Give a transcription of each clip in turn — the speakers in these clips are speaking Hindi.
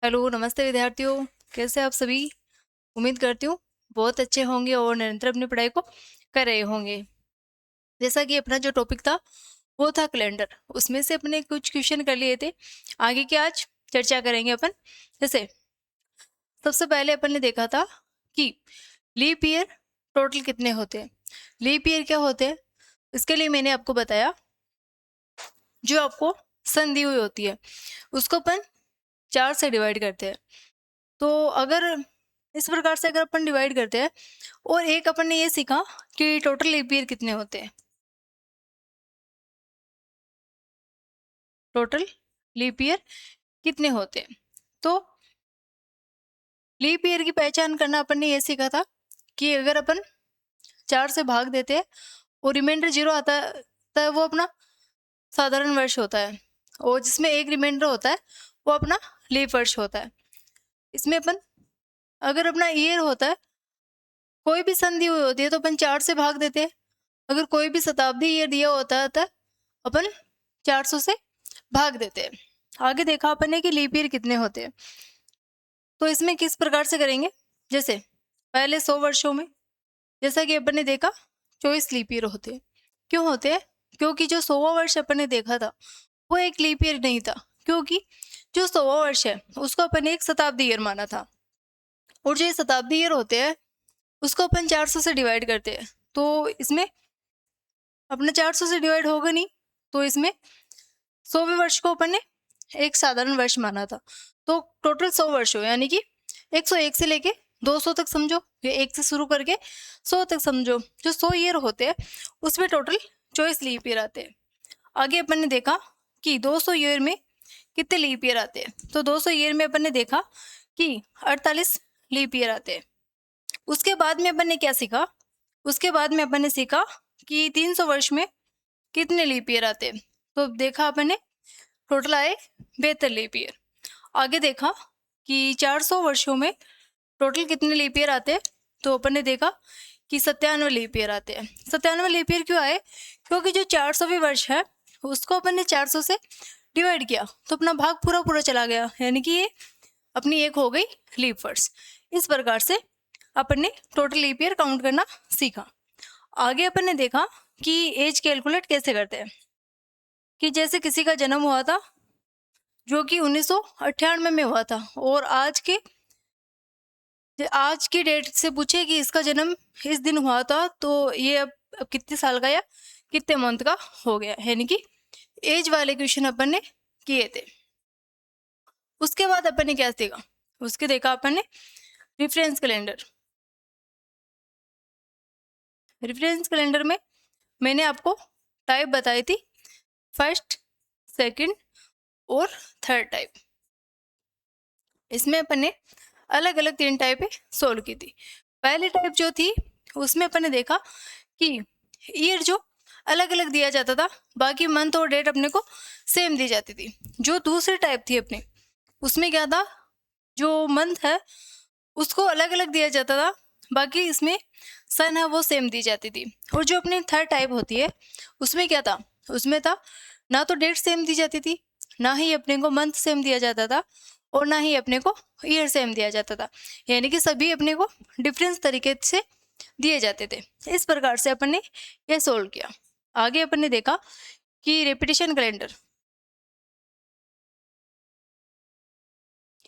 हेलो, नमस्ते विद्यार्थियों। कैसे आप सभी? उम्मीद करती हूँ बहुत अच्छे होंगे और निरंतर अपनी पढ़ाई को कर रहे होंगे। जैसा कि अपना जो टॉपिक था वो था कैलेंडर, उसमें से अपने कुछ क्वेश्चन कर लिए थे। आगे की आज चर्चा करेंगे अपन। जैसे सबसे पहले अपन ने देखा था कि लीप ईयर टोटल कितने होते हैं। लीप ईयर क्या होते हैं, इसके लिए मैंने आपको बताया, जो आपको सन दी हुई होती है उसको अपन 4 से डिवाइड करते हैं। तो अगर इस प्रकार से अगर अपन डिवाइड करते हैं, और एक अपन ने ये सीखा कि टोटल लीप ईयर कितने होते हैं। टोटल लीप ईयर कितने होते हैं, तो लीप ईयर की पहचान करना अपन ने ये सीखा था कि अगर अपन 4 से भाग देते हैं और रिमाइंडर 0 आता है, वो अपना साधारण वर्ष होता है, और जिसमें एक रिमाइंडर होता है वो अपना लीप वर्ष होता है। इसमें अपन अगर अपना ईयर होता है, कोई भी सन दी हुई होती है तो अपन 4 से भाग देते हैं। अगर कोई भी शताब्दी ईयर दिया होता है तो अपन 400 से भाग देते हैं। आगे देखा अपन ने कि लीप ईयर कितने होते हैं, तो इसमें किस प्रकार से करेंगे। जैसे पहले 100 वर्षों में, जैसा कि अपन ने देखा, 24 लीप ईयर होते हैं। क्यों होते हैं? क्योंकि जो 100वां वर्ष अपन ने देखा था वो एक लीप ईयर नहीं था, क्योंकि जो 100वां वर्ष है उसको अपन ने एक शताब्दी ईयर माना था, और जो ये शताब्दी ईयर होते हैं उसको अपन 400 से डिवाइड करते हैं। तो इसमें अपना 400 से डिवाइड होगा नहीं, तो इसमें 100वें वर्ष को अपन ने एक साधारण वर्ष माना था। तो टोटल 100 वर्ष हो, यानी कि 101 से लेके 200 तक समझो, ये 1 से शुरू करके 100 तक समझो। जो 100 ईयर होते हैं उसमें टोटल 24 लीप ईयर आते हैं। आगे अपन ने देखा कि 200 ईयर में कितने लीप ईयर आते हैं, तो 200 ईयर में अपन ने देखा कि 48 लीप ईयर आते हैं। उसके बाद में अपन ने क्या सीखा, उसके बाद में अपन ने सीखा कि 300 वर्ष में कितने लीप ईयर आते हैं। तो देखा अपन ने टोटल आए 72 लीप ईयर। आगे देखा कि 400 वर्षों में टोटल कितने लीप ईयर आते हैं, तो अपन ने देखा कि 97 लीप ईयर आते हैं। 97 लीप ईयर क्यों आए? क्योंकि जो 400वीं वर्ष है उसको अपन ने 400 से डिवाइड किया, तो अपना भाग पूरा पूरा चला गया, यानी कि ये अपनी एक हो गई लीप वर्ष। इस प्रकार से अपन ने टोटल लीप ईयर काउंट करना सीखा। आगे अपन ने देखा कि एज कैलकुलेट कैसे करते हैं, कि जैसे किसी का जन्म हुआ था जो कि 1998 में हुआ था, और आज की डेट से पूछे कि इसका जन्म इस दिन हुआ था, तो ये अब कितने साल का या कितने मंथ का हो गया, यानी कि एज वाले क्वेश्चन अपन ने किए थे। उसके बाद अपन ने क्या सीखा, उसके देखा अपन ने रेफरेंस कैलेंडर। रेफरेंस कैलेंडर में मैंने आपको टाइप बताई थी, फर्स्ट, सेकंड और थर्ड टाइप। इसमें अपन ने अलग अलग 3 टाइप सोल्व की थी। पहली टाइप जो थी उसमें अपन ने देखा कि ईयर जो अलग अलग दिया जाता था, बाकी मंथ और डेट अपने को सेम दी जाती थी। जो दूसरी टाइप थी अपनी, उसमें क्या था, जो मंथ है उसको अलग अलग दिया जाता था, बाकी इसमें सन है वो सेम दी जाती थी। और जो अपनी थर्ड टाइप होती है उसमें क्या था, उसमें था ना तो डेट सेम दी जाती थी, ना ही अपने को मंथ सेम दिया जाता था, और ना ही अपने को ईयर सेम दिया जाता था, यानी कि सभी अपने को डिफरेंस तरीके से दिए जाते थे। इस प्रकार से अपन ने यह सोल्व किया। आगे अपन ने देखा कि रेपिटेशन कैलेंडर।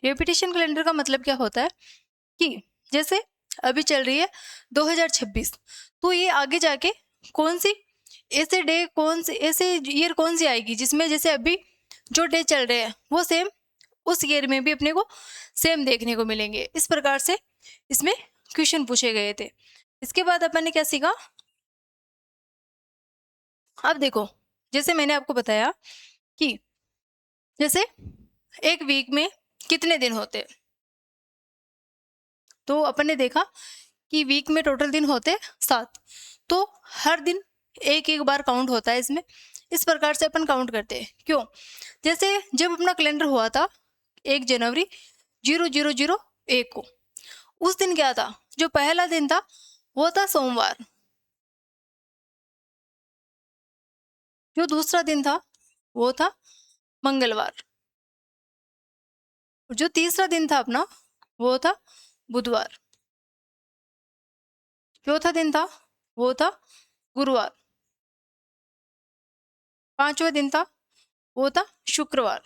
रेपिटेशन कैलेंडर का मतलब क्या होता है कि जैसे अभी चल रही है 2026, तो ये आगे जाके कौन सी ऐसे डे, कौन से ऐसे ईयर कौन सी आएगी जिसमें जैसे अभी जो डे चल रहे हैं वो सेम उस ईयर में भी अपने को सेम देखने को मिलेंगे। इस प्रकार से इसमें क्वेश्चन पूछे गए थे। इसके बाद अपन ने क्या सीखा, अब देखो, जैसे मैंने आपको बताया कि जैसे एक वीक में कितने दिन होते हैं, तो अपन ने देखा कि वीक में टोटल दिन होते 7, तो हर दिन एक एक बार काउंट होता है इसमें। इस प्रकार से अपन काउंट करते हैं। क्यों? जैसे जब अपना कैलेंडर हुआ था 1 जनवरी 0001 को, उस दिन क्या था, जो पहला दिन था वो था सोमवार, जो दूसरा दिन था वो था मंगलवार, जो तीसरा दिन था अपना वो था बुधवार, चौथा दिन था वो था गुरुवार, पांचवा दिन था वो था शुक्रवार,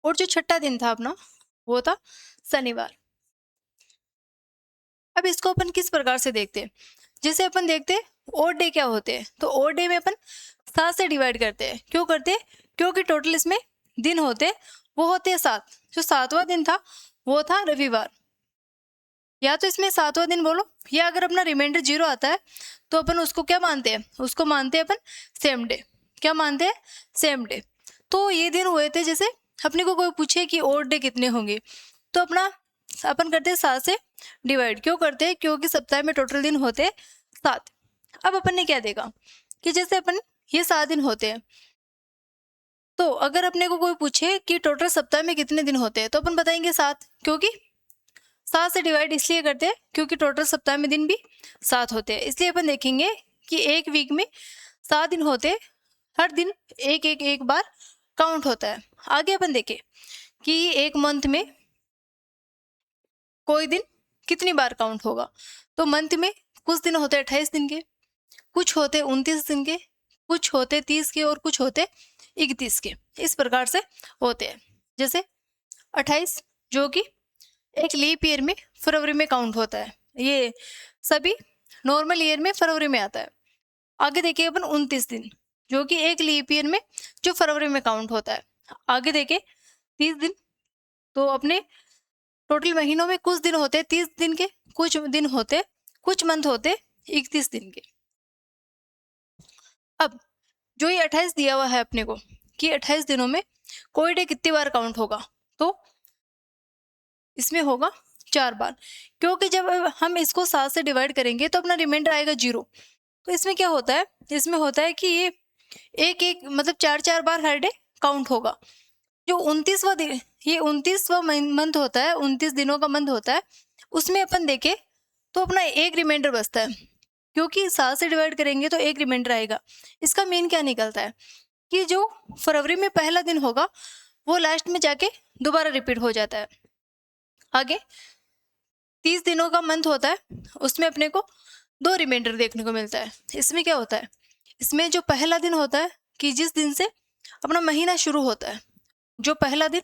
और जो छठा दिन था अपना वो था शनिवार। अब इसको अपन किस प्रकार से देखते हैं, जैसे अपन देखते हैं ओड डे क्या होते हैं, तो ओड डे में अपन 7 से डिवाइड करते हैं। क्यों करते हैं, क्योंकि टोटल इसमें दिन होते हैं वो होते हैं 7। जो 7वां दिन था वो था रविवार, या तो इसमें 7वां दिन बोलो, या अगर अपना रिमाइंडर 0 आता है तो अपन उसको क्या मानते हैं, उसको मानते हैं अपन सेम डे। क्या मानते हैं, सेम डे। तो ये दिन हुए थे, जैसे अपने को कोई पूछे कि ओड डे कितने होंगे, तो अपना अपन करते हैं 7 से डिवाइड। क्यों करते हैं, क्योंकि सप्ताह में टोटल दिन होते हैं 7। अब अपन ने क्या देखा कि जैसे अपन ये 7 दिन होते हैं, तो अगर अपने को कोई पूछे कि टोटल सप्ताह में कितने दिन होते हैं, तो अपन बताएंगे 7, क्योंकि 7 से डिवाइड इसलिए करते हैं क्योंकि टोटल सप्ताह में दिन भी 7 होते हैं। इसलिए अपन देखेंगे कि एक वीक में 7 दिन होते हैं, हर दिन एक बार काउंट होता है। आगे अपन देखें कि एक मंथ में कोई दिन कितनी बार काउंट होगा, तो मंथ में कुछ दिन होते हैं 28 दिन के, कुछ होते 29 दिन के, कुछ होते 30 के, और कुछ होते 31 के। इस प्रकार से होते हैं। जैसे 28 जो कि एक लीप ईयर में फरवरी में काउंट होता है, ये सभी नॉर्मल ईयर में फरवरी में आता है। आगे देखिए अपन 29 दिन जो कि एक लीप ईयर में जो फरवरी में काउंट होता है। आगे देखे 30 दिन, तो अपने टोटल महीनों में कुछ दिन होते 30 दिन के, कुछ दिन होते, कुछ मंथ होते 31 दिन के। अब जो ये 28 दिया हुआ है अपने को कि 28 दिनों में कोई डे कितनी बार काउंट होगा, तो इसमें होगा 4 बार। क्योंकि जब हम इसको 7 से डिवाइड करेंगे तो अपना रिमाइंडर आएगा 0। तो इसमें क्या होता है, इसमें होता है कि ये एक मतलब 4 बार हर डे काउंट होगा। जो 29वां दिन, ये 29वां मंथ होता है, 29 दिनों का मंथ होता है, उसमें अपन देखें तो अपना एक रिमाइंडर बचता है। क्योंकि 7 से डिवाइड करेंगे तो एक रिमाइंडर आएगा। इसका मीन क्या निकलता है कि जो फरवरी में पहला दिन होगा वो लास्ट में जाके दोबारा रिपीट हो जाता है। आगे 30 दिनों का मंथ होता है, उसमें अपने को 2 रिमाइंडर देखने को मिलता है। इसमें क्या होता है, इसमें जो पहला दिन होता है कि जिस दिन से अपना महीना शुरू होता है, जो पहला दिन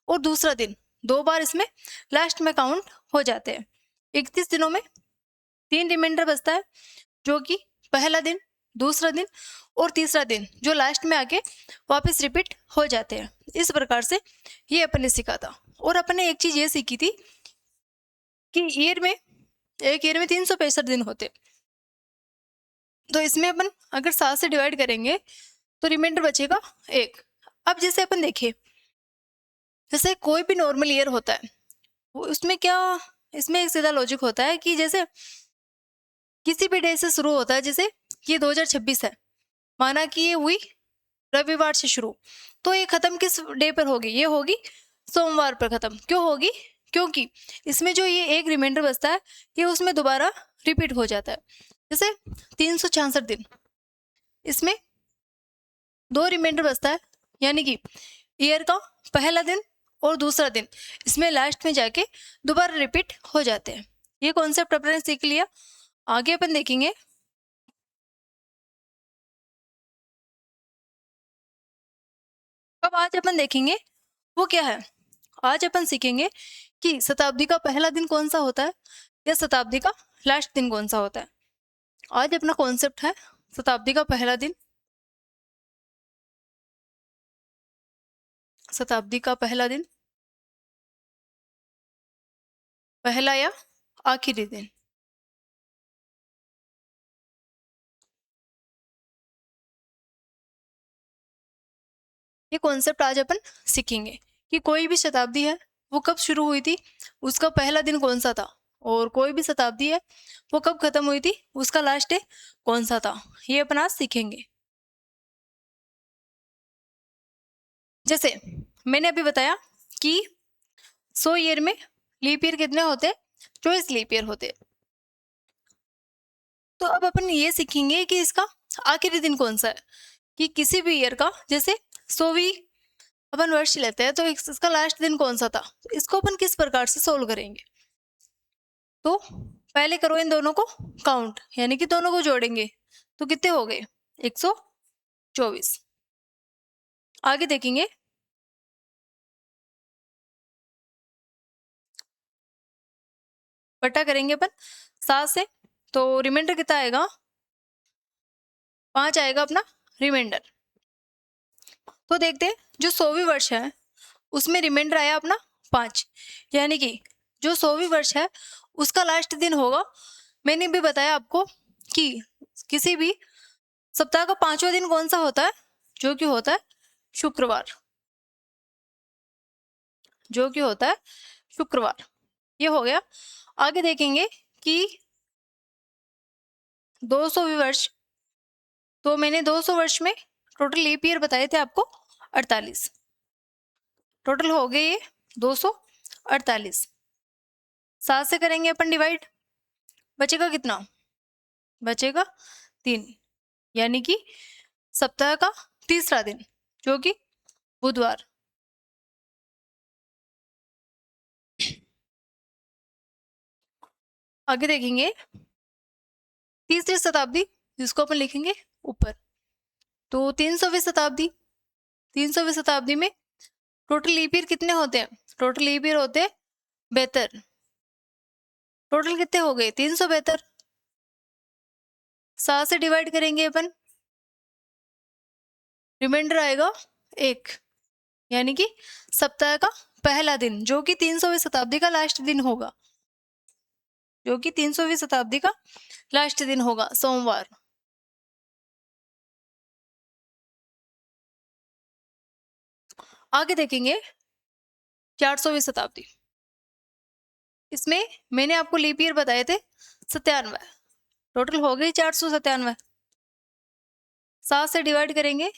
और दूसरा दिन 2 बार इसमें लास्ट में काउंट हो जाते हैं। 31 दिनों में 3 रिमाइंडर बचता है, जो कि पहला दिन, दूसरा दिन और तीसरा दिन जो लास्ट में आके वापस रिपीट हो जाते हैं। इस प्रकार से ये अपन ने सीखा था। और अपन ने एक चीज ये सीखी थी कि एक ईयर में 365 दिन होते, तो इसमें अपन अगर 7 से डिवाइड करेंगे तो रिमाइंडर बचेगा 1। अब जैसे अपन देखें, जैसे कोई भी नॉर्मल ईयर होता है, वो उसमें क्या, इसमें एक सीधा लॉजिक होता है कि जैसे किसी भी डे से शुरू होता है। जैसे ये 2026 है, माना कि ये हुई रविवार से शुरू, तो ये खत्म किस डे पर होगी, ये होगी सोमवार पर खत्म। क्यों होगी, क्योंकि इसमें जो ये एक रिमाइंडर बचता है ये उसमें दोबारा रिपीट हो जाता है। जैसे 366 दिन, इसमें 2 रिमाइंडर बचता है, यानी कि ईयर का पहला दिन और दूसरा दिन इसमें लास्ट में जाके दोबारा रिपीट हो जाते हैं। ये कॉन्सेप्ट अपने सीख लिया। आगे अपन देखेंगे अब आज अपन देखेंगे वो क्या है। आज अपन सीखेंगे कि शताब्दी का पहला दिन कौन सा होता है या शताब्दी का लास्ट दिन कौन सा होता है। आज अपना कॉन्सेप्ट है शताब्दी का पहला दिन, शताब्दी का पहला दिन, पहला या आखिरी दिन। ये कॉन्सेप्ट आज अपन सीखेंगे कि कोई भी शताब्दी है वो कब शुरू हुई थी, उसका पहला दिन कौन सा था, और कोई भी शताब्दी है वो कब खत्म हुई थी, उसका लास्ट डे कौन सा था। ये अपन आज सीखेंगे। जैसे मैंने अभी बताया कि 100 ईयर में लीप ईयर कितने होते हैं, 24 लीप ईयर होते। तो अब अपन ये सीखेंगे कि इसका आखिरी दिन कौन सा है, कि किसी भी ईयर का, जैसे 100वीं अपन वर्ष लेते हैं, तो इसका लास्ट दिन कौन सा था, तो इसको अपन किस प्रकार से सोल्व करेंगे। तो पहले करो इन दोनों को काउंट, यानी कि दोनों को जोड़ेंगे, तो कितने हो गए 124। आगे देखेंगे, बटा करेंगे अपन 7 से, तो रिमाइंडर कितना आएगा 5 आएगा अपना रिमाइंडर। तो देखते हैं जो 100वीं वर्ष है उसमें रिमाइंडर आया अपना 5, यानी कि जो 100वीं वर्ष है उसका लास्ट दिन होगा। मैंने भी बताया आपको कि किसी भी सप्ताह का 5वां दिन कौन सा होता है, जो कि होता है शुक्रवार, जो कि होता है शुक्रवार। ये हो गया। आगे देखेंगे कि 200वीं वर्ष, तो मैंने 200 वर्ष में टोटल लीप ईयर बताए थे आपको 48, टोटल हो गए ये 248। 7 से करेंगे अपन डिवाइड, बचेगा कितना, बचेगा 3, यानी कि सप्ताह का तीसरा दिन जो कि बुधवार। आगे देखेंगे तीसरी शताब्दी, जिसको अपन लिखेंगे ऊपर, तो 300वीं शताब्दी, 300वीं शताब्दी में टोटल लीप ईयर कितने होते हैं, टोटल लीप ईयर होते हैं 72। टोटल कितने हो गए 372। 7 से डिवाइड करेंगे अपन, रिमाइंडर आएगा 1, यानी कि सप्ताह का पहला दिन जो कि 300वीं शताब्दी का लास्ट दिन होगा, जो कि 300वीं शताब्दी का लास्ट दिन होगा सोमवार। आगे देखेंगे 400वीं शताब्दी, इसमें मैंने आपको लीप ईयर बताए थे 97, टोटल हो गई 497। 7 से डिवाइड करेंगे,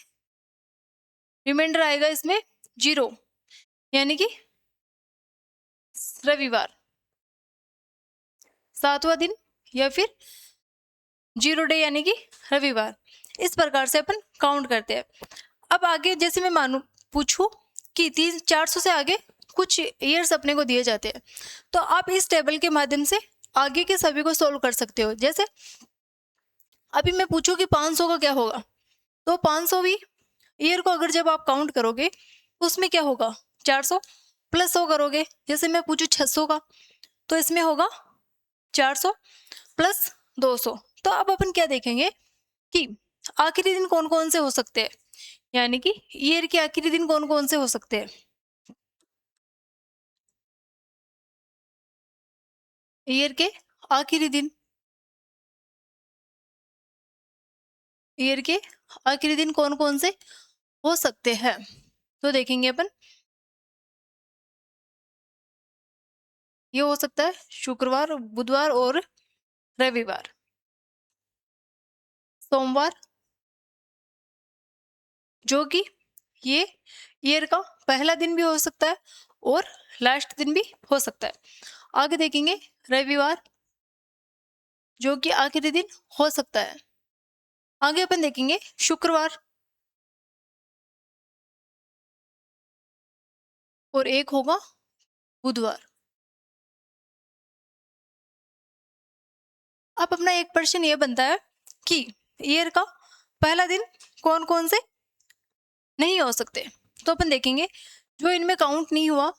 रिमाइंडर आएगा इसमें 0, यानी कि रविवार, 7वां दिन या फिर 0 डे, यानी कि रविवार। इस प्रकार से अपन काउंट करते हैं। अब आगे जैसे मैं मानू पूछूं कि 400 से आगे कुछ ईयर्स अपने को दिए जाते हैं, तो आप इस टेबल के माध्यम से आगे के सभी को सोल्व कर सकते हो। जैसे अभी मैं पूछूं कि 500 का क्या होगा, तो 500वीं ईयर को अगर जब आप काउंट करोगे तो उसमें क्या होगा 400 प्लस 100 करोगे। जैसे मैं पूछूं 600 का, तो इसमें होगा 400 प्लस 200। तो अब अपन क्या देखेंगे कि आखिरी दिन कौन कौन से हो सकते हैं, यानी कि ईयर के आखिरी दिन कौन कौन से हो सकते हैं। ईयर के आखिरी दिन, ईयर के आखिरी दिन कौन कौन से हो सकते हैं, तो देखेंगे अपन। ये हो सकता है शुक्रवार, बुधवार और रविवार, सोमवार, जो कि ये ईयर का पहला दिन भी हो सकता है और लास्ट दिन भी हो सकता है। आगे देखेंगे रविवार, जो कि आखिरी दिन हो सकता है। आगे अपन देखेंगे शुक्रवार, और एक होगा बुधवार। अब अपना एक प्रश्न ये बनता है कि ईयर का पहला दिन कौन कौन से नहीं हो सकते, तो अपन देखेंगे जो इनमें काउंट नहीं हुआ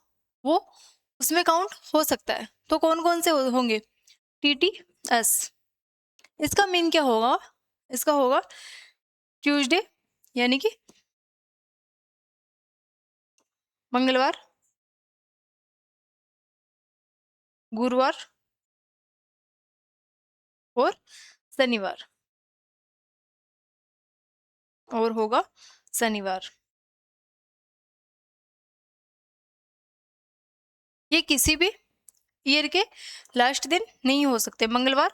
वो उसमें काउंट हो सकता है। तो कौन कौन से होंगे, TTS, इसका मीन क्या होगा, इसका होगा ट्यूसडे, यानी कि मंगलवार, गुरुवार और शनिवार, और होगा शनिवार। ये किसी भी ईयर के लास्ट दिन नहीं हो सकते, मंगलवार,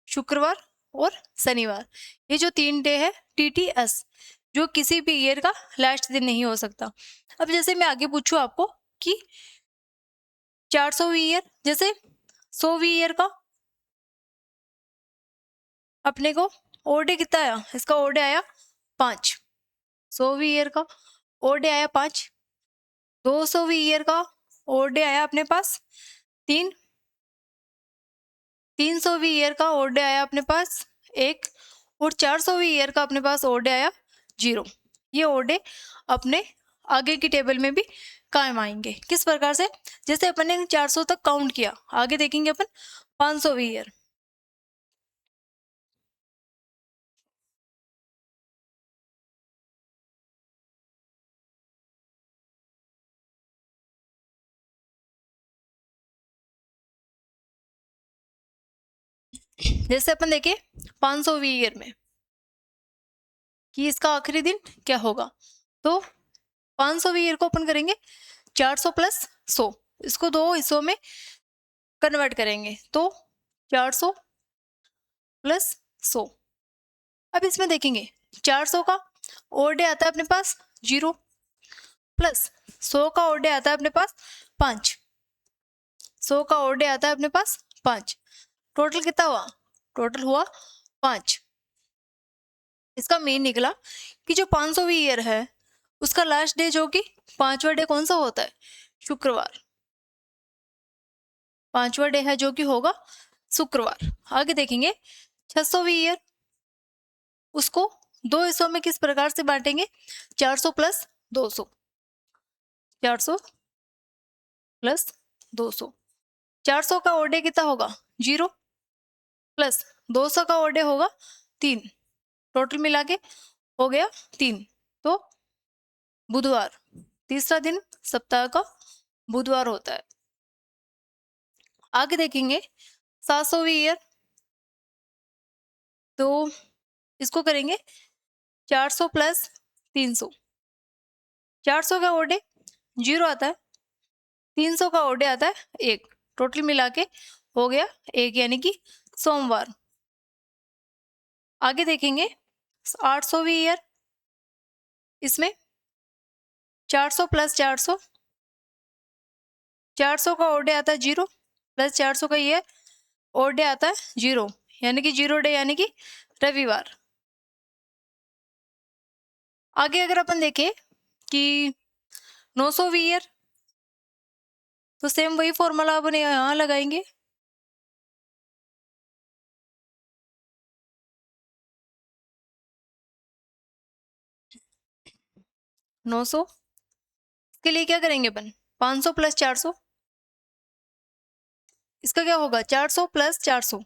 शुक्रवार और शनिवार। ये जो 3 डे है TTS, जो किसी भी ईयर का लास्ट दिन नहीं हो सकता। अब जैसे मैं आगे पूछूं आपको कि 400वीं ईयर, जैसे 100वीं ईयर का अपने को ओडे कितना आया, इसका ओडे आया 5, 100वीं ईयर का ओडे आया 5, 200वीं ईयर का और डे आया अपने पास 3, 300वीं ईयर का और डे आया अपने पास 1 और 400वीं ईयर का अपने पास और डे आया 0। ये और डे अपने आगे की टेबल में भी कायम आएंगे। किस प्रकार से? जैसे अपन ने 400 तक काउंट किया, आगे देखेंगे अपन 500वीं ईयर। जैसे अपन देखें 500वीं ईयर में कि इसका आखिरी दिन क्या होगा, तो 500वीं ईयर को अपन करेंगे 400 प्लस 100, इसको दो हिस्सों में कन्वर्ट करेंगे तो 400 प्लस 100। अब इसमें देखेंगे 400 का और डे आता है अपने पास 0 प्लस 100 का और डे आता है अपने पास 5, 100 का और डे आता है अपने पास 5, टोटल कितना हुआ? टोटल हुआ 5। इसका मेन निकला कि जो 500वीं ईयर है उसका लास्ट डे जो कि 5वां डे कौन सा होता है? शुक्रवार। 5वां डे है जो कि होगा शुक्रवार। आगे देखेंगे 600वीं ईयर, उसको दो हिस्सों में किस प्रकार से बांटेंगे? 400 प्लस 200, 400 प्लस 200। 400 का और डे कितना होगा? 0 प्लस 200 का और डे होगा 3, टोटल मिला के हो गया 3। तो बुधवार, तीसरा दिन सप्ताह का बुधवार होता है। आगे देखेंगे 700वीं ईयर, तो इसको करेंगे 400 प्लस 300। 400 का और डे 0 आता है, 300 का और डे आता है 1, टोटल मिला के हो गया 1, यानी कि सोमवार। आगे देखेंगे 800वीं ईयर, इसमें 400 प्लस 400, 400 का और डे आता है 0 प्लस 400 का ये और डे आता है 0, यानी कि 0 डे, यानी कि रविवार। आगे अगर अपन देखें कि 900वीं ईयर, तो सेम वही फॉर्मूला अपन यहाँ लगाएंगे। नौ सौ के लिए क्या करेंगे अपन? 500 प्लस 400, इसका क्या होगा? 400 प्लस 400,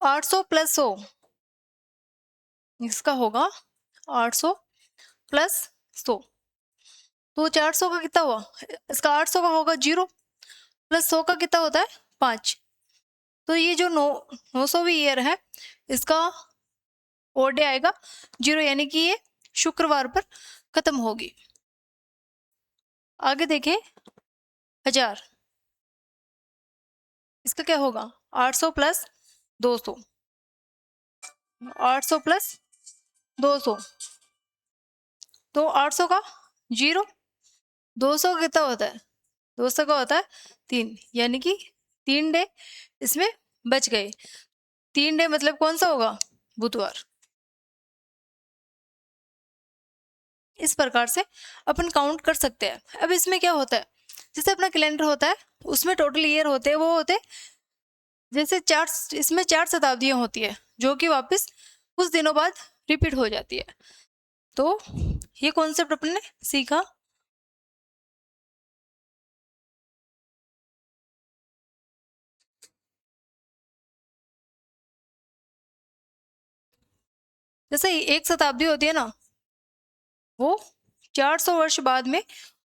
800 प्लस 100, इसका होगा 800 प्लस 100। तो 400 का कितना हुआ? इसका 800 का होगा 0 प्लस 100 का कितना होता है? 5। तो ये जो 900वीं ईयर है इसका और डे आएगा 0, यानी कि ये शुक्रवार पर खत्म होगी। आगे देखें 1000, इसका क्या होगा? 800 प्लस 200, 800 प्लस 200, तो 800 का 0, 200 का कितना होता है? 200 का होता है 3, यानी कि 3 डे इसमें बच गए। 3 डे मतलब कौन सा होगा? बुधवार। इस प्रकार से अपन काउंट कर सकते हैं। अब इसमें क्या होता है, जैसे अपना कैलेंडर होता है उसमें टोटल ईयर होते हैं, वो होते जैसे 4, इसमें 4 शताब्दियां होती है जो कि वापस कुछ दिनों बाद रिपीट हो जाती है। तो ये कॉन्सेप्ट अपन ने सीखा। जैसे एक शताब्दी होती है ना, वो 400 वर्ष बाद में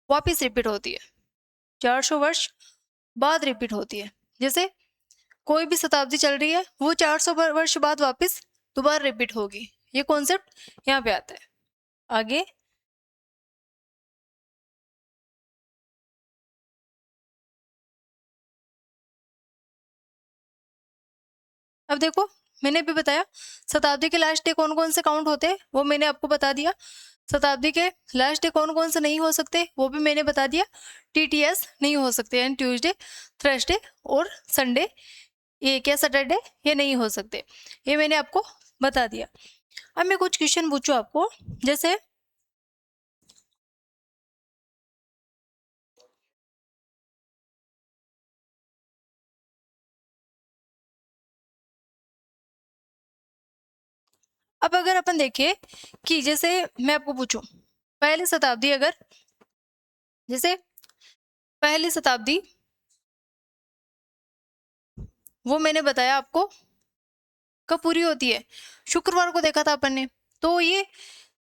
वापस रिपीट होती है, 400 वर्ष बाद रिपीट होती है। जैसे कोई भी शताब्दी चल रही है वो 400 वर्ष बाद वापस दोबारा रिपीट होगी। ये कॉन्सेप्ट यहाँ पे आता है। आगे अब देखो, मैंने भी बताया शताब्दी के लास्ट डे कौन कौन से काउंट होते हैं, वो मैंने आपको बता दिया। शताब्दी के लास्ट डे कौन कौन से नहीं हो सकते वो भी मैंने बता दिया। टीटीएस नहीं हो सकते, यानी ट्यूसडे, थर्सडे और संडे, ये क्या सैटरडे, ये नहीं हो सकते, ये मैंने आपको बता दिया। अब मैं कुछ क्वेश्चन पूछूं आपको, जैसे अब अगर अपन देखें कि जैसे मैं आपको पूछूं पहली शताब्दी, अगर जैसे पहली शताब्दी वो मैंने बताया आपको कब पूरी होती है, शुक्रवार को देखा था अपन ने। तो ये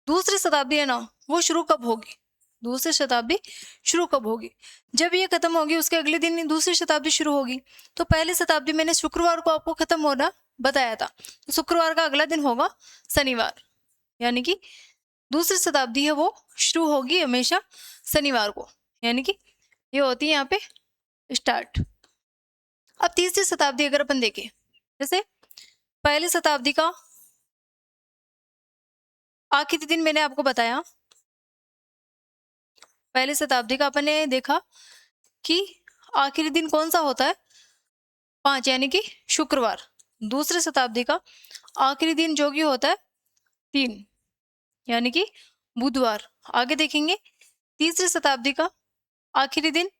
दूसरी शताब्दी है ना, वो शुरू कब होगी, दूसरी शताब्दी शुरू कब होगी, जब ये खत्म होगी उसके अगले दिन दूसरी शताब्दी शुरू होगी। तो पहली शताब्दी मैंने शुक्रवार को आपको खत्म होना बताया था, तो शुक्रवार का अगला दिन होगा शनिवार, यानी कि दूसरी शताब्दी है वो शुरू होगी हमेशा शनिवार को, यानी कि ये होती है यहाँ पे स्टार्ट। अब तीसरी शताब्दी अगर अपन देखें, जैसे पहली शताब्दी का आखिरी दिन मैंने आपको बताया, पहली शताब्दी का अपन ने देखा कि आखिरी दिन कौन सा होता है, 5 यानी कि शुक्रवार। दूसरी शताब्दी का आखिरी दिन जो कि होता है 3 यानी कि बुधवार। आगे देखेंगे तीसरी शताब्दी का आखिरी दिन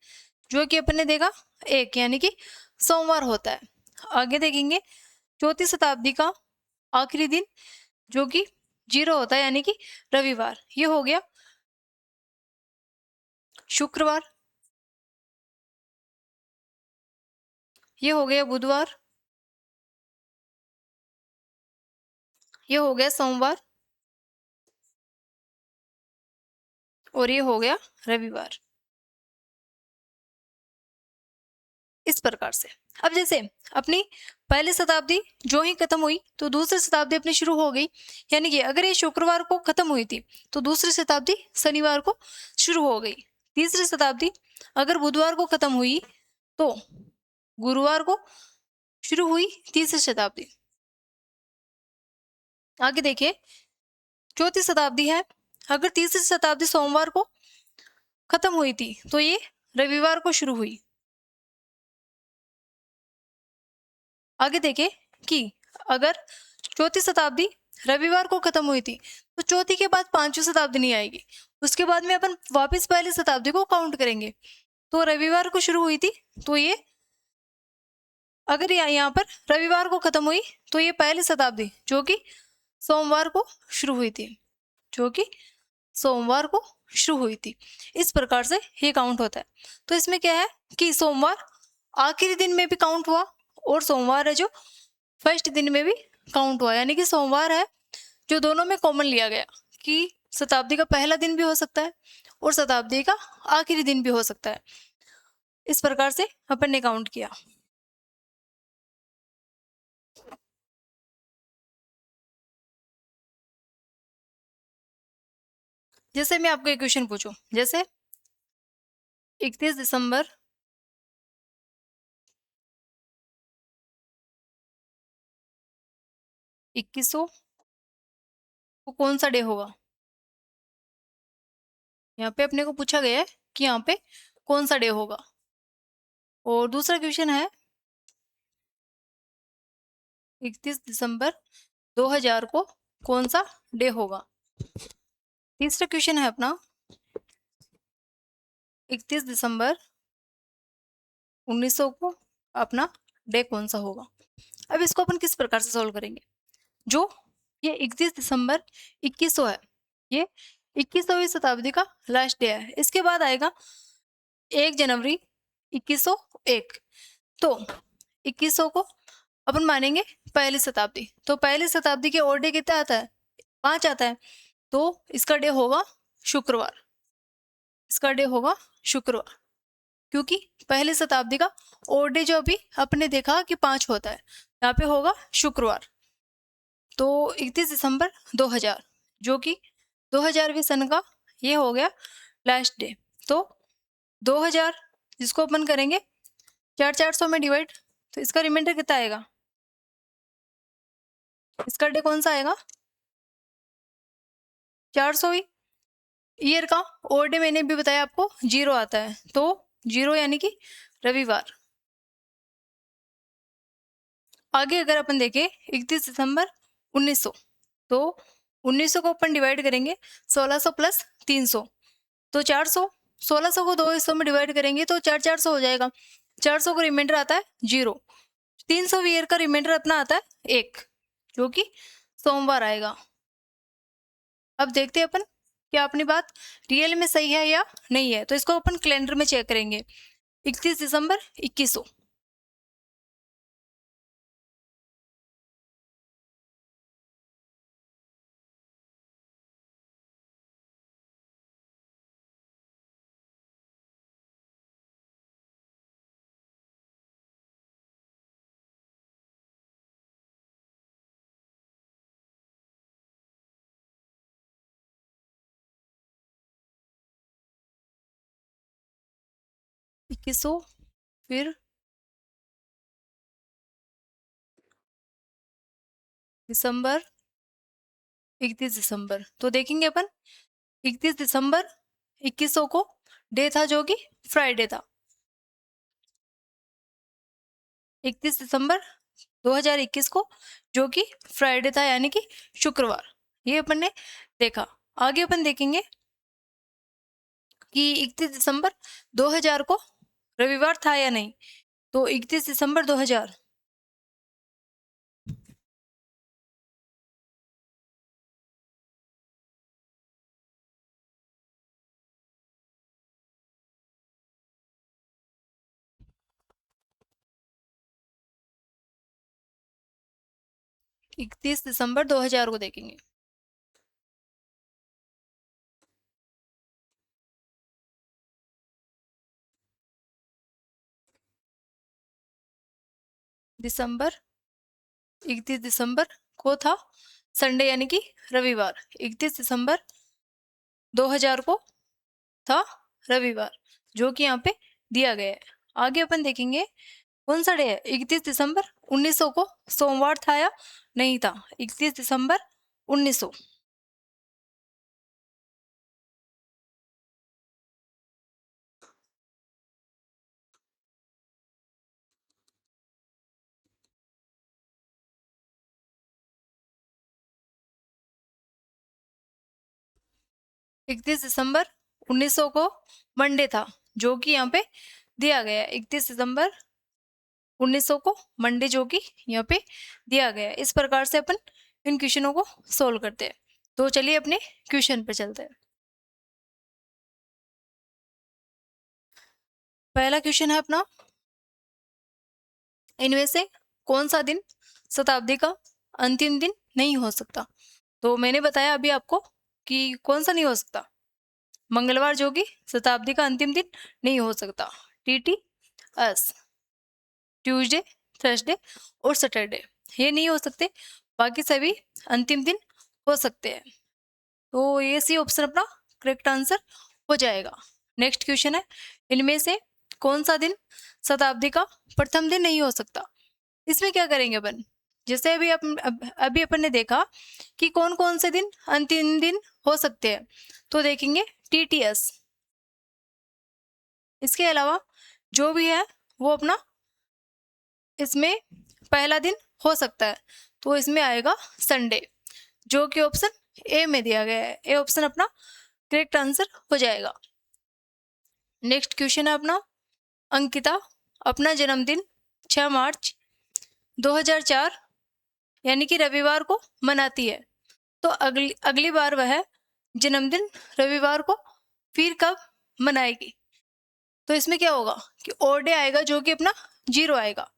जो कि अपन ने देखा 1 यानी कि सोमवार होता है। आगे देखेंगे चौथी शताब्दी का आखिरी दिन जो कि 0 होता है यानी कि रविवार। ये हो गया शुक्रवार, ये हो गया बुधवार, ये हो गया सोमवार, और ये हो गया रविवार। इस प्रकार से अब जैसे अपनी पहली शताब्दी जो ही खत्म हुई तो दूसरी शताब्दी अपनी शुरू हो गई, यानी कि अगर ये शुक्रवार को खत्म हुई थी तो दूसरी शताब्दी शनिवार को शुरू हो गई। तीसरी शताब्दी अगर बुधवार को खत्म हुई तो गुरुवार को शुरू हुई तीसरी शताब्दी। आगे देखिए चौथी शताब्दी है, अगर तीसरी शताब्दी सोमवार को खत्म हुई थी तो ये रविवार को शुरू हुई। आगे देखें कि अगर चौथी शताब्दी रविवार को खत्म हुई थी तो चौथी के बाद पांचवी शताब्दी नहीं आएगी, उसके बाद में अपन वापस पहली शताब्दी को काउंट करेंगे। तो रविवार को शुरू हुई थी तो ये अगर यहाँ पर रविवार को खत्म हुई तो ये पहली शताब्दी जो कि सोमवार को शुरू हुई थी, जो कि सोमवार को शुरू हुई थी। इस प्रकार से ये काउंट होता है। तो इसमें क्या है कि सोमवार आखिरी दिन में भी काउंट हुआ और सोमवार है जो फर्स्ट दिन में भी काउंट हुआ, यानी कि सोमवार है जो दोनों में कॉमन लिया गया कि शताब्दी का पहला दिन भी हो सकता है और शताब्दी का आखिरी दिन भी हो सकता है। इस प्रकार से अपन ने काउंट किया। जैसे मैं आपको एक क्वेश्चन पूछूं, जैसे 31 दिसंबर 2100 को कौन सा डे होगा, यहाँ पे अपने को पूछा गया है कि यहाँ पे कौन सा डे होगा। और दूसरा क्वेश्चन है 31 दिसंबर 2000 को कौन सा डे होगा। तीसरा क्वेश्चन है अपना 31 दिसंबर 1900 को अपना डे कौन सा होगा। अब इसको अपन किस प्रकार से सॉल्व करेंगे, जो ये 31 दिसंबर 2100 है, ये 21वीं शताब्दी का लास्ट डे है। इसके बाद आएगा 1 जनवरी 2101, तो 2100 को अपन मानेंगे पहली शताब्दी। तो पहली शताब्दी के और डे कितना आता है, 5 आता है, तो इसका डे होगा शुक्रवार, इसका डे होगा शुक्रवार, क्योंकि पहली शताब्दी का और डे जो अभी अपने देखा कि 5 होता है, यहाँ पे होगा शुक्रवार। तो 31 दिसंबर 2000 जो कि 2000वीं सन का ये हो गया लास्ट डे। तो 2000 जिसको अपन करेंगे 400 में डिवाइड, तो इसका रिमाइंडर कितना आएगा, इसका डे कौन सा आएगा 400 ईयर का। और डे मैंने भी बताया आपको 0 आता है, तो 0 यानी कि रविवार। आगे अगर अपन देखें 31 दिसंबर 1900, तो 1900 को अपन डिवाइड करेंगे 1600 प्लस 300, तो 400। 1600 को 2 हिस्सों में डिवाइड करेंगे तो 400 हो जाएगा। 400 का रिमाइंडर आता है 0। 300 ईयर का रिमाइंडर अपना आता है 1, जो कि सोमवार आएगा। अब देखते हैं अपन क्या अपनी बात रियल में सही है या नहीं है। तो इसको अपन कैलेंडर में चेक करेंगे। 31 दिसंबर 2100, फिर दिसंबर, 31 दिसंबर। तो देखेंगे अपन 31 दिसंबर 2100 को डे था जो कि फ्राइडे था। 31 दिसंबर 2021 को जो कि फ्राइडे था, यानी कि शुक्रवार। ये अपन ने देखा। आगे अपन देखेंगे कि 31 दिसंबर 2000 को रविवार था या नहीं। तो 31 दिसंबर 2000, 31 दिसंबर 2000 को देखेंगे। दिसंबर, 31 दिसंबर को था संडे, यानी कि रविवार। 31 दिसंबर 2000 को था रविवार, जो कि यहाँ पे दिया गया है। आगे अपन देखेंगे कौन सा डे है। 31 दिसंबर 1900 को सोमवार था या नहीं था। 31 दिसंबर 1900, 31 दिसंबर 1900 को मंडे था, जो कि यहाँ पे दिया गया है। 31 दिसंबर 1900 को मंडे, जो कि यहाँ पे दिया गया है। इस प्रकार से अपन इन क्वेश्चनों को सोल्व करते हैं। तो चलिए अपने क्वेश्चन पे चलते हैं। पहला क्वेश्चन है अपना, इनमें से कौन सा दिन शताब्दी का अंतिम दिन नहीं हो सकता। तो मैंने बताया अभी आपको कि कौन सा नहीं हो सकता। मंगलवार जो कि शताब्दी का अंतिम दिन नहीं हो सकता। टीटी एस, ट्यूसडे, थर्सडे और सैटरडे ये नहीं हो सकते। बाकी सभी अंतिम दिन हो सकते हैं। तो ये सी ऑप्शन अपना करेक्ट आंसर हो जाएगा। नेक्स्ट क्वेश्चन है, इनमें से कौन सा दिन शताब्दी का प्रथम दिन नहीं हो सकता। इसमें क्या करेंगे अपन, जैसे अभी अपन ने देखा कि कौन कौन से दिन अंतिम दिन हो सकते हैं। तो देखेंगे टीटीएस, इसके अलावा जो भी है वो अपना इसमें पहला दिन हो सकता है। तो इसमें आएगा संडे, जो कि ऑप्शन ए में दिया गया है। ए ऑप्शन अपना करेक्ट आंसर हो जाएगा। नेक्स्ट क्वेश्चन है अपना, अंकिता अपना जन्मदिन 6 मार्च 2004 यानी कि रविवार को मनाती है। तो अगली बार वह जन्मदिन रविवार को फिर कब मनाएगी। तो इसमें क्या होगा कि और डे आएगा, जो कि अपना 0 आएगा।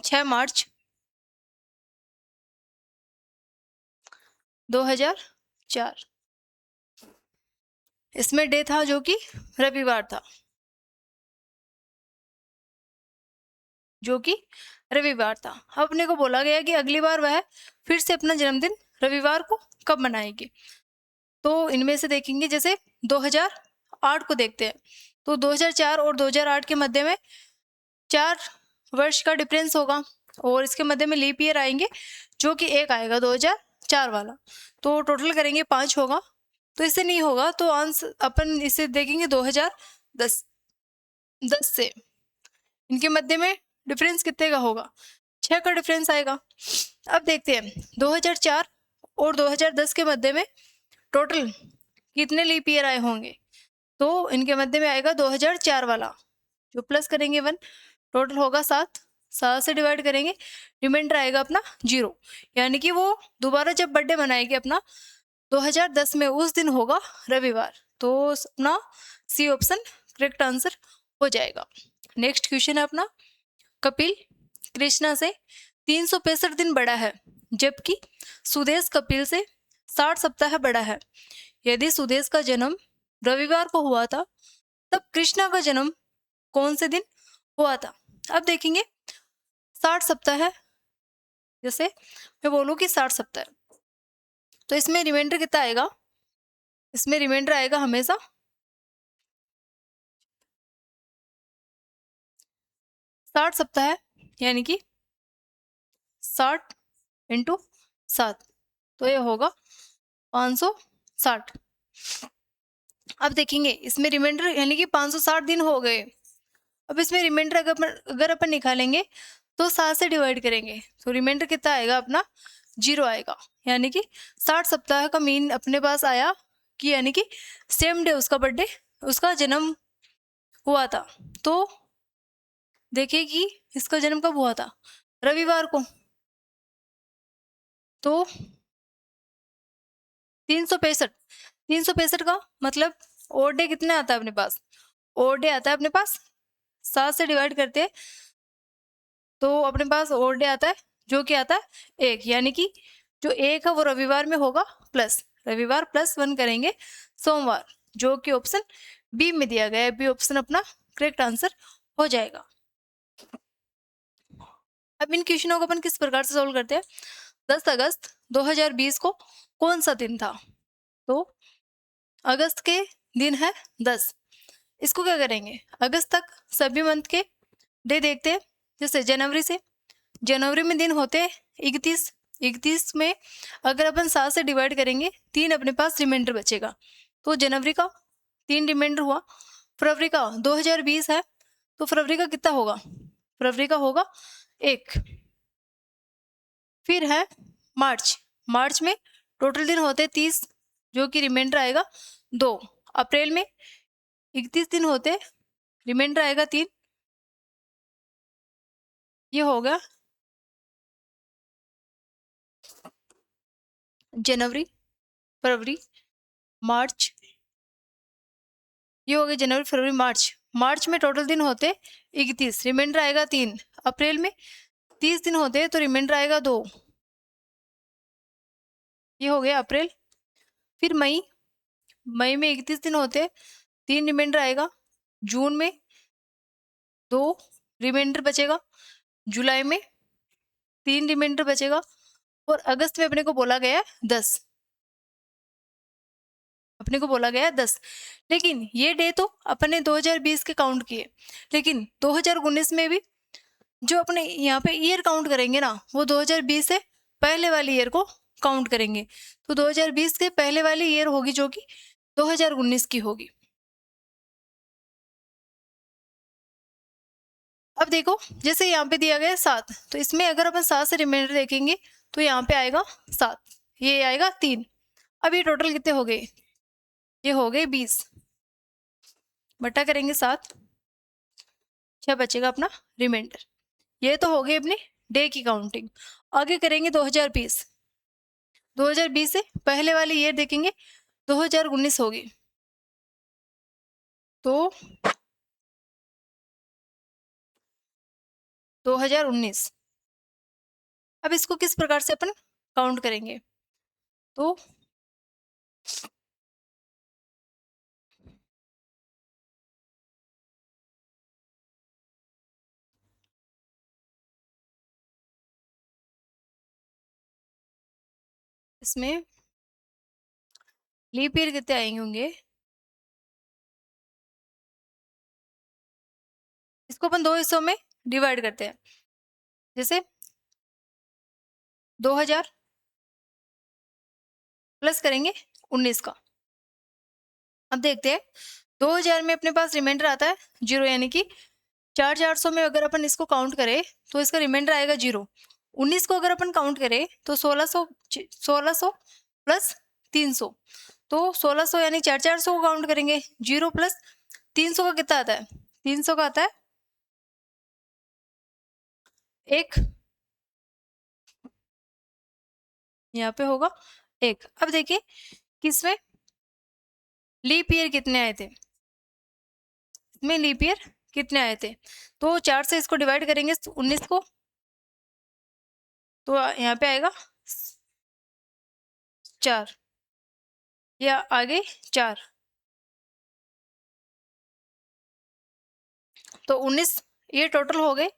6 मार्च 2004 इसमें डे था जो कि रविवार था, जो कि रविवार था। अपने को बोला गया कि अगली बार वह फिर से अपना जन्मदिन रविवार को कब मनाएगी। तो इनमें से देखेंगे, जैसे 2008 को देखते हैं। तो 2004 और 2008 के मध्य में 4 वर्ष का डिफरेंस होगा, और इसके मध्य में लीप ईयर आएंगे, जो कि एक आएगा 2004 वाला। तो टोटल करेंगे 5 होगा। तो इससे नहीं होगा, तो आंसर अपन इसे देखेंगे 2010 से। इनके मध्य में डिफरेंस कितने का होगा, 6 का डिफरेंस आएगा। अब देखते हैं 2004 और 2010 के मध्य में टोटल कितने लीप ईयर आए होंगे। तो इनके मध्य में आएगा 2004 वाला, जो प्लस करेंगे 1, टोटल होगा 7। 7 से डिवाइड करेंगे, रिमाइंडर आएगा अपना 0, यानी कि वो दोबारा जब बर्थडे मनाएगी अपना 2010 में, उस दिन होगा रविवार। तो अपना सी ऑप्शन करेक्ट आंसर हो जाएगा। नेक्स्ट क्वेश्चन है अपना, कपिल कृष्णा से 365 दिन बड़ा है, जबकि सुदेश कपिल से 60 सप्ताह बड़ा है। यदि सुदेश का जन्म रविवार को हुआ था, तब कृष्णा का जन्म कौन से दिन हुआ था? अब देखेंगे 60 सप्ताह है, जैसे मैं बोलूँ कि 60 सप्ताह, तो इसमें रिमाइंडर कितना आएगा? इसमें रिमाइंडर आएगा हमेशा 60 सप्ताह है, यानी कि 60 इंटू 7, तो ये होगा 560। अब देखेंगे इसमें रिमाइंडर, यानी कि 560 दिन हो गए। अब इसमें रिमाइंडर अगर अपन निकालेंगे तो 7 से डिवाइड करेंगे, तो रिमाइंडर कितना आएगा अपना? 0 आएगा, यानी कि 60 सप्ताह का मीन अपने पास आया कि यानी कि सेम डे उसका बर्थडे, उसका जन्म हुआ था। तो देखिए कि इसका जन्म कब हुआ था? रविवार को। तो 365 का मतलब और डे कितने आता है अपने पास? और डे आता है अपने पास 7 से डिवाइड करते हैं, तो अपने पास और डे आता है जो कि आता है 1, यानी कि जो 1 है वो रविवार में होगा, प्लस रविवार प्लस 1 करेंगे सोमवार, जो कि ऑप्शन बी में दिया गया है। बी ऑप्शन अपना करेक्ट आंसर हो जाएगा। अब इन क्वेश्चनों को अपन किस प्रकार से सोल्व करते हैं? 10 अगस्त 2020 को कौन सा दिन था? तो अगस्त के दिन है 10। इसको क्या करेंगे? अगस्त तक सभी मंथ के डे देखते हैं। जैसे जनवरी में दिन होते हैं 31 में अगर अपन 7 से डिवाइड करेंगे, 3 अपने पास रिमाइंडर बचेगा, तो जनवरी का 3 रिमाइंडर हुआ। फरवरी का 2020 है, तो फरवरी का कितना होगा? फरवरी का होगा 1। फिर है मार्च में टोटल दिन होते 30, जो कि रिमाइंडर आएगा 2। अप्रैल में 31 दिन होते, रिमाइंडर आएगा 3। ये हो गया जनवरी, फरवरी, मार्च, ये हो गया जनवरी, फरवरी, मार्च में टोटल दिन होते 31, रिमाइंडर आएगा 3। अप्रैल में 30 दिन होते, तो रिमाइंडर आएगा 2। ये हो गया अप्रैल। फिर मई में 31 दिन होते, 3 रिमाइंडर आएगा। जून में 2 रिमाइंडर बचेगा। जुलाई में 3 रिमाइंडर बचेगा, और अगस्त में अपने को बोला गया है 10। अपने को बोला गया है 10, लेकिन ये डे तो अपने 2020 के काउंट किए, लेकिन 2019 में भी जो अपने यहाँ पे ईयर काउंट करेंगे ना, वो 2020 से पहले वाली ईयर को काउंट करेंगे। तो 2020 के पहले वाली ईयर होगी जो कि 2019 की होगी। अब देखो जैसे यहाँ पे दिया गया है 7, तो इसमें अगर अपन 7 से रिमाइंडर देखेंगे तो यहाँ पे आएगा 7, ये आएगा 3। अब ये टोटल कितने हो गए? ये हो गए 20, बटा करेंगे 7, क्या बचेगा अपना रिमाइंडर। ये तो हो गई अपनी डे की काउंटिंग। आगे करेंगे 2020 से पहले वाली ईयर देखेंगे, 2019 होगी। तो 2019, अब इसको किस प्रकार से अपन काउंट करेंगे? तो इसमें लीप ईयर कितने आएंगे होंगे? इसको अपन 2 हिस्सों में डिवाइड करते हैं। जैसे 2000 प्लस करेंगे 19 का। अब देखते हैं 2000 में अपने पास रिमाइंडर आता है 0, यानी कि 400 में अगर अपन इसको काउंट करें तो इसका रिमाइंडर आएगा 0। 19 को अगर अपन काउंट करें तो 1600 प्लस 300, तो 1600 यानी 400 को काउंट करेंगे। 0 प्लस 300 का कितना आता है? 300 का आता है एक यहाँ पे होगा एक। अब देखिए किसमें लीप ईयर कितने आए थे, इसमें लीप ईयर कितने आए थे। तो 4 से इसको डिवाइड करेंगे 19 को, तो यहाँ पे आएगा 4, या आगे 4, तो 19 ये टोटल हो गए,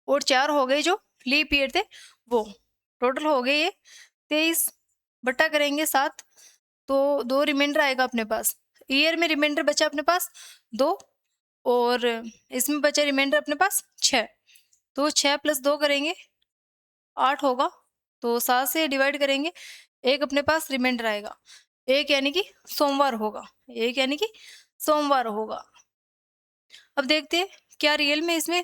और 4 हो गए जो लीप ईयर थे वो, टोटल हो गए ये 23 बट्टा करेंगे 7, तो 2 रिमाइंडर आएगा अपने पास। ईयर में रिमाइंडर बचा अपने पास 2, और इसमें बचा रिमाइंडर अपने पास 6, तो 6 + 2 करेंगे 8 होगा, तो 7 से डिवाइड करेंगे, एक अपने पास रिमाइंडर आएगा, एक यानी कि सोमवार होगा, एक यानी कि सोमवार होगा। अब देखते हैं क्या रियल में इसमें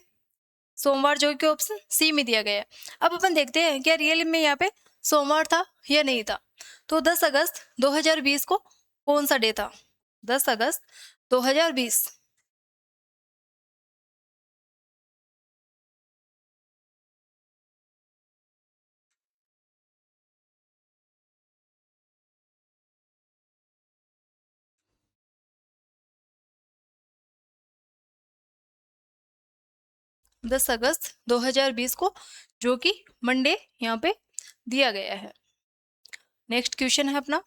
सोमवार, जो कि ऑप्शन सी में दिया गया है। अब अपन देखते हैं क्या रियल में यहाँ पे सोमवार था या नहीं था। तो 10 अगस्त 2020 को कौन सा डे था, 10 अगस्त 2020, 10 अगस्त 2020 को, जो कि मंडे यहाँ पे दिया गया है। नेक्स्ट क्वेश्चन है अपना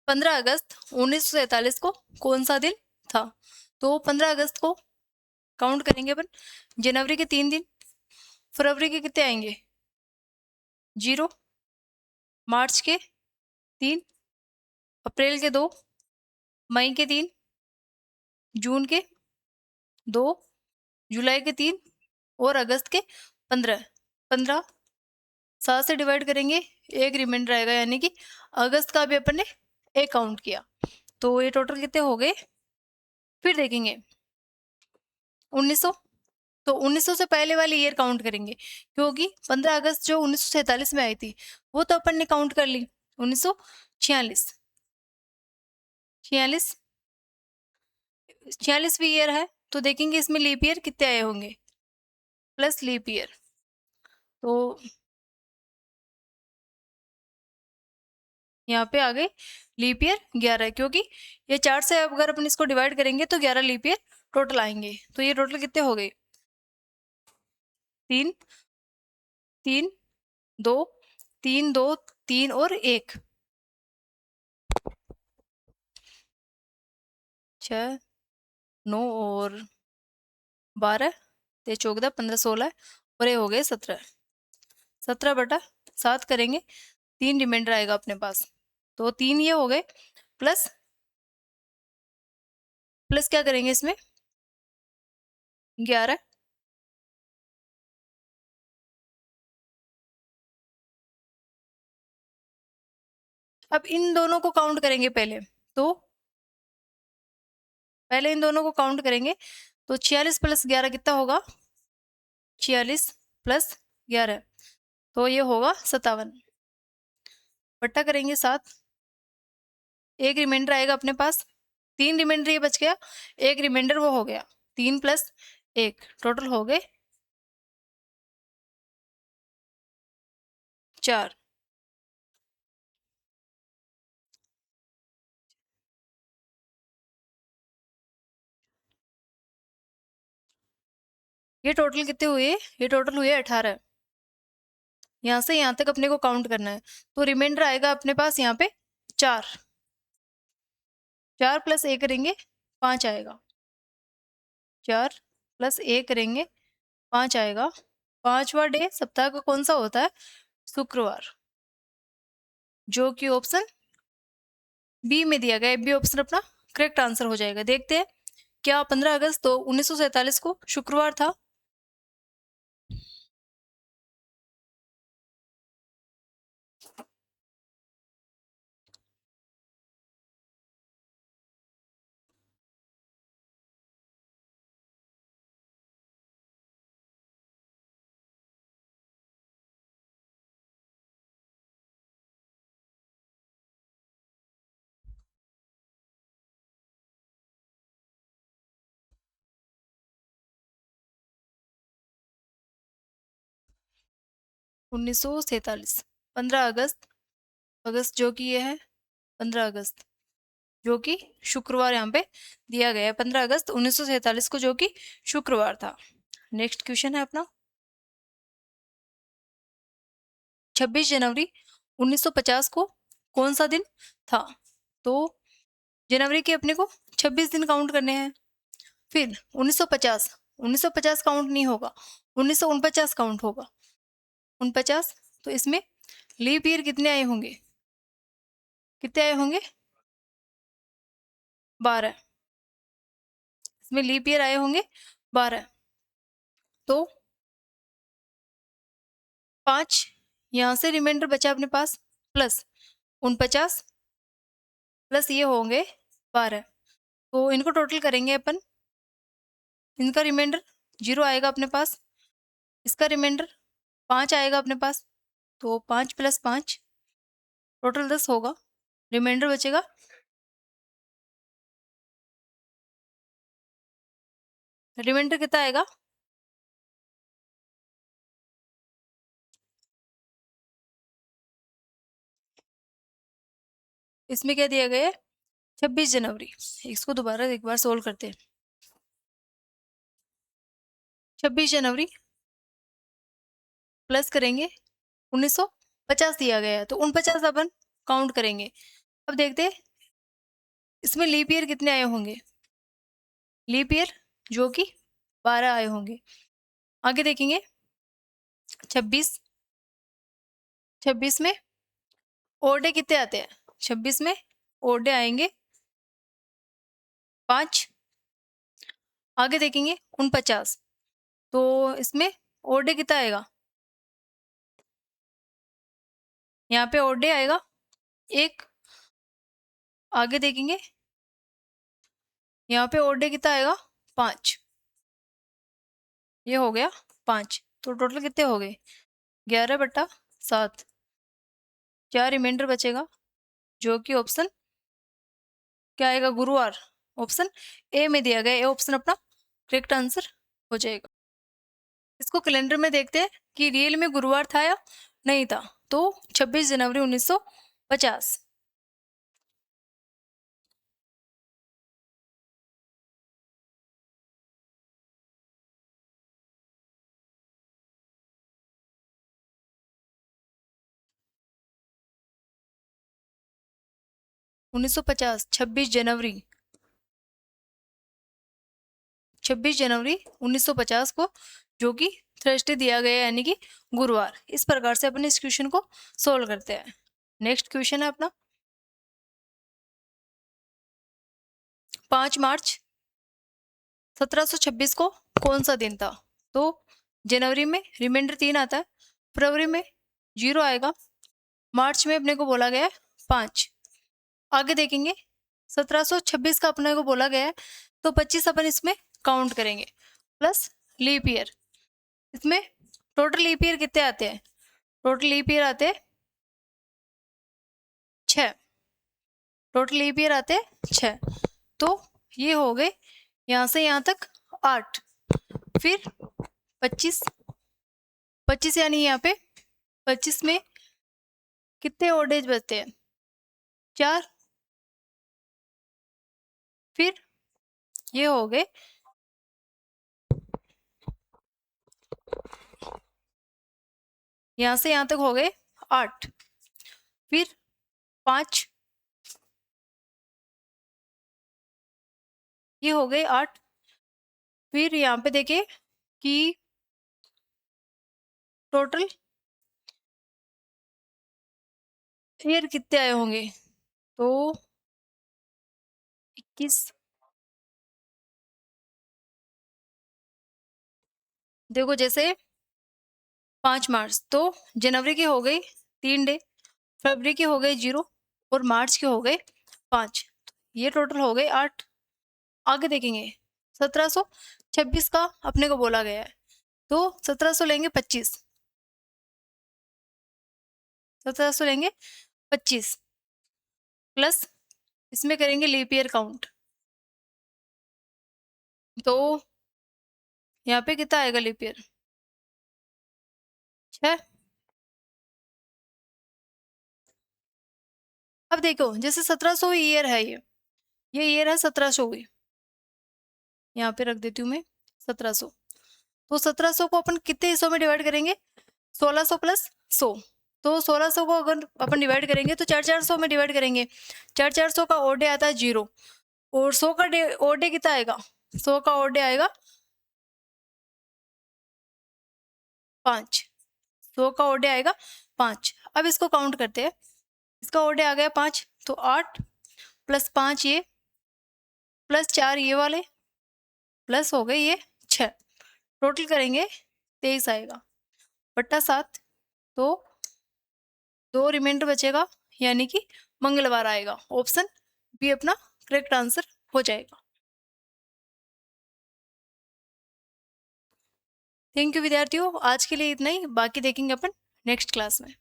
15 अगस्त 1947 को कौन सा दिन था। तो 15 अगस्त को काउंट करेंगे अपन, जनवरी के 3 दिन, फरवरी के कितने आएंगे 0, मार्च के 3, अप्रैल के 2, मई के 3, जून के 2, जुलाई के 3, और अगस्त के 15। 15 7 से डिवाइड करेंगे, एक रिमाइंडर आएगा, यानी कि अगस्त का भी अपन ने एक काउंट किया, तो ये टोटल कितने हो गए। फिर देखेंगे 1900, तो 1900 से पहले वाली ईयर काउंट करेंगे, क्योंकि 15 अगस्त जो 1947 में आई थी वो तो अपन ने काउंट कर ली, 1946, 46 46वीं ईयर है, तो देखेंगे इसमें लीप ईयर कितने आए होंगे, प्लस लीप ईयर, तो यहाँ पे आ गए लीप ईयर 11, क्योंकि ये 4 से अगर अपन इसको डिवाइड करेंगे तो 11 लीप ईयर टोटल आएंगे, तो ये टोटल कितने हो गए 3 3 2 3 2 3 और 1, 6 9 और 12, 14 15 16, और ये हो गए 17, 17/7 करेंगे, 3 रिमाइंडर आएगा अपने पास, तो 3 ये हो गए, प्लस प्लस क्या करेंगे इसमें 11, अब इन दोनों को काउंट करेंगे पहले, तो पहले इन दोनों को काउंट करेंगे, तो 46 + 11 कितना होगा 46 + 11, तो ये होगा 57, बट्टा करेंगे 7, एक रिमाइंडर आएगा अपने पास, 3 रिमाइंडर ये बच गया, एक रिमाइंडर वो हो गया, 3 + 1 टोटल हो गए 4। ये टोटल कितने हुए, ये टोटल हुए 18, यहाँ से यहाँ तक अपने को काउंट करना है, तो रिमाइंडर आएगा अपने पास यहाँ पे 4, 4 + 1 करेंगे 5 आएगा, 4 + 1 करेंगे 5 आएगा। 5वां डे सप्ताह का कौन सा होता है, शुक्रवार, जो कि ऑप्शन बी में दिया गया है, बी ऑप्शन अपना करेक्ट आंसर हो जाएगा। देखते हैं क्या 15 अगस्त तो 1947 को शुक्रवार था। 1947, 15 अगस्त, अगस्त जो कि ये है 15 अगस्त, जो कि शुक्रवार यहाँ पे दिया गया है, 15 अगस्त 1947 को, जो कि शुक्रवार था। नेक्स्ट क्वेश्चन है अपना 26 जनवरी 1950 को कौन सा दिन था? तो जनवरी के अपने को 26 दिन काउंट करने हैं। फिर 1950 काउंट नहीं होगा, 1949 काउंट होगा। 49, तो इसमें लीप ईयर कितने आए होंगे? कितने आए होंगे? 12। इसमें लीप ईयर आए होंगे 12। तो 5 यहाँ से रिमाइंडर बचा अपने पास, प्लस 49 प्लस ये होंगे 12, तो इनको टोटल करेंगे अपन। इनका रिमाइंडर 0 आएगा अपने पास, इसका रिमाइंडर 5 आएगा अपने पास, तो 5 प्लस 5 टोटल 10 होगा। रिमाइंडर बचेगा, रिमाइंडर कितना आएगा? इसमें क्या दिया गया है? 26 जनवरी। इसको दोबारा एक बार सोल्व करते हैं। 26 जनवरी प्लस करेंगे 1950 दिया गया है, तो 49 अपन काउंट करेंगे। अब देखते हैं इसमें लीप ईयर कितने आए होंगे। लीप ईयर जो कि 12 आए होंगे। आगे देखेंगे 26 में और डे कितने आते हैं? 26 में और डे आएंगे 5। आगे देखेंगे 49, तो इसमें और डे कितना आएगा? यहाँ पे और डे आएगा 1। आगे देखेंगे यहाँ पे और डे कितना आएगा? 5। ये हो गया 5, तो टोटल कितने हो गए? 11/7। क्या रिमाइंडर बचेगा? जो कि ऑप्शन क्या आएगा? गुरुवार। ऑप्शन ए में दिया गया, ए ऑप्शन अपना करेक्ट आंसर हो जाएगा। इसको कैलेंडर में देखते हैं कि रियल में गुरुवार था या नहीं था। तो 26 जनवरी 1950। उन्नीस सौ 26 जनवरी 1950 को, जो कि थर्सडे दिया गया है, यानी कि गुरुवार। इस प्रकार से अपन इस क्वेश्चन को सोल्व करते हैं। नेक्स्ट क्वेश्चन है अपना 5 मार्च 1726 को कौन सा दिन था? तो जनवरी में रिमाइंडर 3 आता है, फरवरी में 0 आएगा, मार्च में अपने को बोला गया है 5। आगे देखेंगे 1726 का अपने को बोला गया है, तो 25 अपन इसमें काउंट करेंगे, प्लस लीप ईयर। इसमें टोटल लीप ईयर कितने आते हैं? टोटल लीप ईयर आते हैं 6। टोटल लीप ईयर आते हैं 6, तो ये हो गए यहाँ से यहाँ तक 8। फिर 25 यानी यहाँ पे 25 में कितने और डेज बचते हैं? 4। फिर ये हो गए यहाँ से यहाँ तक हो गए 8। फिर 5, ये हो गए 8। फिर यहाँ पे देखिए कि टोटल ईयर कितने आए होंगे, तो 21। देखो जैसे 5 मार्च, तो जनवरी की हो गई 3 डे, फरवरी की हो गई 0 और मार्च के हो गए 5। ये टोटल हो गए 8। आगे देखेंगे 1726 का अपने को बोला गया है, तो 1700 लेंगे 25, 1700 लेंगे 25, प्लस इसमें करेंगे लीप ईयर काउंट, तो यहाँ पे कितना आएगा लीप ईयर? 6। अब देखो जैसे 1700 ईयर है, ये ईयर है 1700 की, यहाँ पे रख देती हूँ मैं 1700। तो 1700 को अपन कितने हिस्सों में डिवाइड करेंगे, 1600 प्लस 100। तो 1600 को अगर अपन डिवाइड करेंगे तो 4-400 में डिवाइड करेंगे। 4-400 का ओड डे आता है 0, और 100 का ओड डे कितना आएगा, 100 का ओड डे आएगा 5, 100 का ओड डे आएगा 5। अब इसको काउंट करते हैं, इसका ओड डे आ गया 5, तो 8 प्लस 5 ये, प्लस 4 ये वाले, प्लस हो गए ये 6, टोटल करेंगे 23 आएगा बट्टा 7। तो 2 रिमाइंडर बचेगा, यानी कि मंगलवार आएगा। ऑप्शन बी अपना करेक्ट आंसर हो जाएगा। थैंक यू विद्यार्थियों, आज के लिए इतना ही, बाकी देखेंगे अपन नेक्स्ट क्लास में।